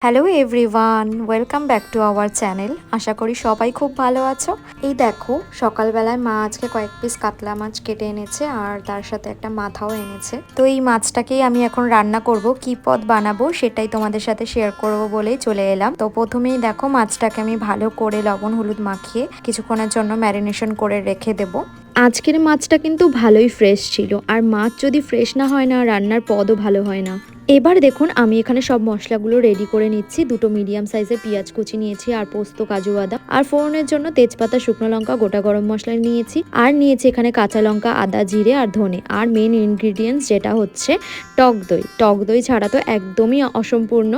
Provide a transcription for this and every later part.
Hello everyone, welcome back to our channel. আশা করি সবাই খুব ভালো আছো। এই দেখো, সকালবেলায় মা আজকে কয়েক পিস কাতলা মাছ কেটে এনেছে আর তার সাথে একটা মাথাও এনেছে। তো এই মাছটাকেই আমি এখন রান্না করব, কি পদ বানাবো সেটাই তোমাদের সাথে শেয়ার করব বলেই চলে এলাম। তো প্রথমেই দেখো, মাছটাকে আমি ভালো করে লবণ হলুদ মাখিয়ে কিছুক্ষণের জন্য ম্যারিনেশন করে রেখে দেবো। আজকের মাছটা কিন্তু ভালোই ফ্রেশ ছিল, আর মাছ যদি ফ্রেশ না হয় না, রান্নার পদও ভালো হয় না। এবার দেখুন, আমি এখানে সব মশলাগুলো রেডি করে নিচ্ছি। দুটো মিডিয়াম সাইজের পেঁয়াজ কুচি নিয়েছি, আর পোস্ত, কাজু বাদাম, আর ফোড়নের জন্য তেজপাতা, শুকনো লঙ্কা, গোটা গরম মশলা নিয়েছি, আর নিয়েছি এখানে কাঁচা লঙ্কা, আদা, জিরে আর ধনে। আর মেন ইনগ্রিডিয়েন্টস যেটা হচ্ছে টক দই। টক দই ছাড়া তো একদমই অসম্পূর্ণ।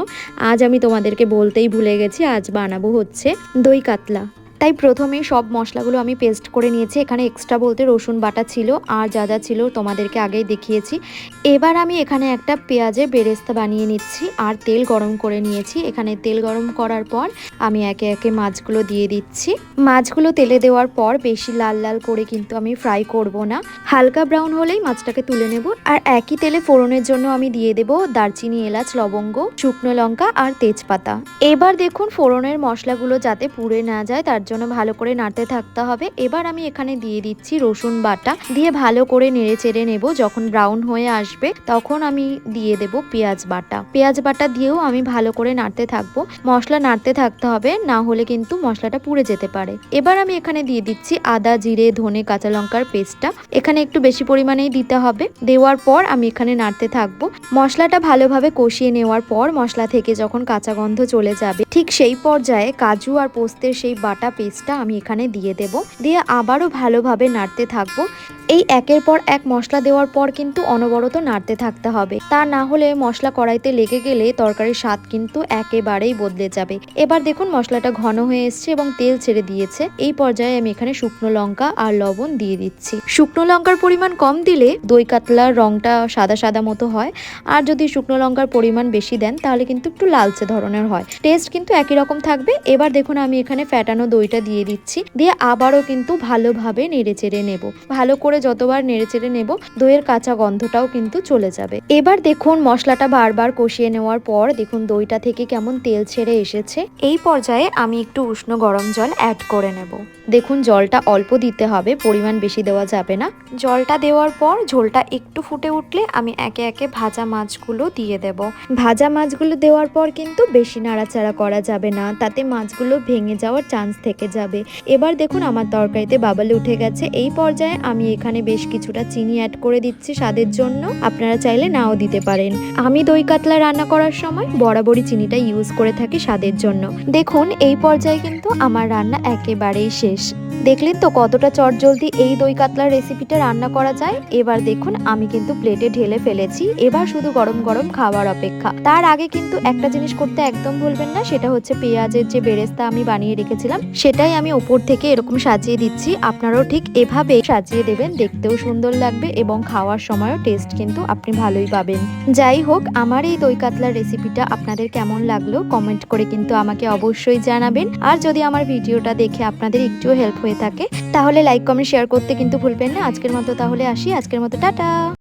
আজ আমি তোমাদেরকে বলতেই ভুলে গেছি, আজ বানাবো হচ্ছে দই কাতলা। তাই প্রথমেই সব মশলাগুলো আমি পেস্ট করে নিয়েছি। এখানে এক্সট্রা বলতে রসুন বাটা ছিল, আর যা যা ছিল তোমাদেরকে আগেই দেখিয়েছি। এবার আমি এখানে একটা পেঁয়াজের বেরেস্তা বানিয়ে নিচ্ছি, আর তেল গরম করে নিয়েছি। এখানে তেল গরম করার পর আমি একে একে মাছগুলো দিয়ে দিচ্ছি। মাছগুলো তেলে দেওয়ার পর বেশি লাল লাল করে কিন্তু আমি ফ্রাই করব না, হালকা ব্রাউন হলেই মাছটাকে তুলে নেব। আর একই তেলে ফোড়নের জন্য আমি দিয়ে দেব দারচিনি, এলাচ, লবঙ্গ, শুকনো লঙ্কা আর তেজপাতা। এবার দেখুন, ফোড়নের মশলাগুলো যাতে পুড়ে না যায় তার জন্য ভালো করে নাড়তে থাকতে হবে। এবার আমি এখানে দিয়ে দিচ্ছি রসুন বাটা, দিয়ে ভালো করে নেড়ে চেড়ে নেব। যখন ব্রাউন হয়ে আসবে তখন আমি দিয়ে দেব পেঁয়াজ বাটা। পেঁয়াজ বাটা দিয়েও আমি ভালো করে নাড়তে থাকবো। মশলা নাড়তে থাকতে হবে, না হলে কিন্তু মশলাটা পুড়ে যেতে পারে। এবার আমি এখানে দিয়ে দিচ্ছি আদা, জিরে, ধনে, কাঁচা লঙ্কার পেস্টটা। এখানে একটু বেশি পরিমাণেই দিতে হবে। দেওয়ার পর আমি এখানে নাড়তে থাকবো। মশলাটা ভালোভাবে কষিয়ে নেওয়ার পর মশলা থেকে যখন কাঁচা গন্ধ চলে যাবে, ঠিক সেই পর্যায়ে কাজু আর পোস্তের সেই বাটা পেস্টটা আমি এখানে দিয়ে দেব। দিয়ে আবারও ভালোভাবে নাড়তে থাকবো। এই একের পর এক মশলা দেওয়ার পর কিন্তু অনবরত নাড়তে থাকতে হবে, তা না হলে মশলা কড়াইতে লেগে গেলে তরকারির স্বাদ কিন্তু একেবারেই বদলে যাবে। এবার দেখুন, মশলাটা ঘন হয়ে এসছে এবং তেল ছেড়ে দিয়েছে। এই পর্যায়ে আমি এখানে শুকনো লঙ্কা আর লবণ দিয়ে দিচ্ছি। শুকনো লঙ্কার পরিমাণ কম দিলে দই কাতলার রংটা সাদা সাদা মতো হয়, আর যদি শুকনো লঙ্কার পরিমাণ বেশি দেন তাহলে কিন্তু একটু লালচে ধরনের হয়। টেস্ট কিন্তু একই রকম থাকবে। এবার দেখুন, আমি এখানে ফ্যাটানো দইটা দিয়ে দিচ্ছি। দিয়ে আবারও কিন্তু ভালোভাবে নেড়ে চেড়ে নেব। ভালো করে যতবার নেড়ে চেড়ে নেব, দইয়ের কাঁচা গন্ধটাও কিন্তু চলে যাবে। এবার দেখুন, মশলাটা বারবার কষিয়ে নেওয়ার পর দেখুন দইটা থেকে কেমন তেল ছেড়ে এসেছে। এই পর্যায়ে আমি একটু উষ্ণ গরম জল অ্যাড করে নেব। দেখুন, জলটা অল্প দিতে হবে, পরিমাণ বেশি দেওয়া যাবে না। জলটা দেওয়ার পর ঝোলটা একটু ফুটে উঠলে আমি একে একে ভাজা মাছগুলো দিয়ে দেব। ভাজা মাছগুলো দেওয়ার পর কিন্তু বেশি নাড়াচাড়া করা যাবে না, তাতে মাছগুলো ভেঙে যাওয়ার চান্স থেকে যাবে। এবার দেখুন, আমার তরকারিতে বাবলে উঠে গেছে। এই পর্যায়ে আমি এখানে বেশ কিছুটা চিনি অ্যাড করে দিচ্ছি স্বাদের জন্য। আপনারা চাইলে নাও দিতে পারেন। আমি দই কাতলা রান্না করার সময় বরাবরই চিনিটা ইউজ করে থাকি স্বাদের জন্য। দেখুন, এই পর্যায়ে কিন্তু আমার রান্না একেবারেই শেষ। দেখলেন তো কতটা চটজলদি এই দই কাতলার রেসিপিটা রান্না করা যায়। এবার দেখুন, আমি কিন্তু প্লেটে ঢেলে ফেলেছি। এবার শুধু গরম গরম খাওয়ার অপেক্ষা। তার আগে কিন্তু একটা জিনিস করতে একদম ভুলবেন না, সেটা হচ্ছে পেঁয়াজের যে বেরেস্তা আমি বানিয়ে রেখেছিলাম সেটাই আমি ওপর থেকে এরকম সাজিয়ে দিচ্ছি। আপনারাও ঠিক এভাবে সাজিয়ে দেবেন, দেখতেও সুন্দর লাগবে এবং খাওয়ার সময়ও টেস্ট কিন্তু আপনি ভালোই পাবেন। যাই হোক, আমার এই দই কাতলার রেসিপিটা আপনাদের কেমন লাগলো কমেন্ট করে কিন্তু আমাকে অবশ্যই জানাবেন। আর যদি আমার ভিডিওটা দেখে আপনাদের একটুও হেল্প হয়ে থাকে তাহলে লাইক, কমেন্ট, শেয়ার করতে কিন্তু ভুলবেন না। আজকের মতো তাহলে আসি। আজকের মতো টাটা।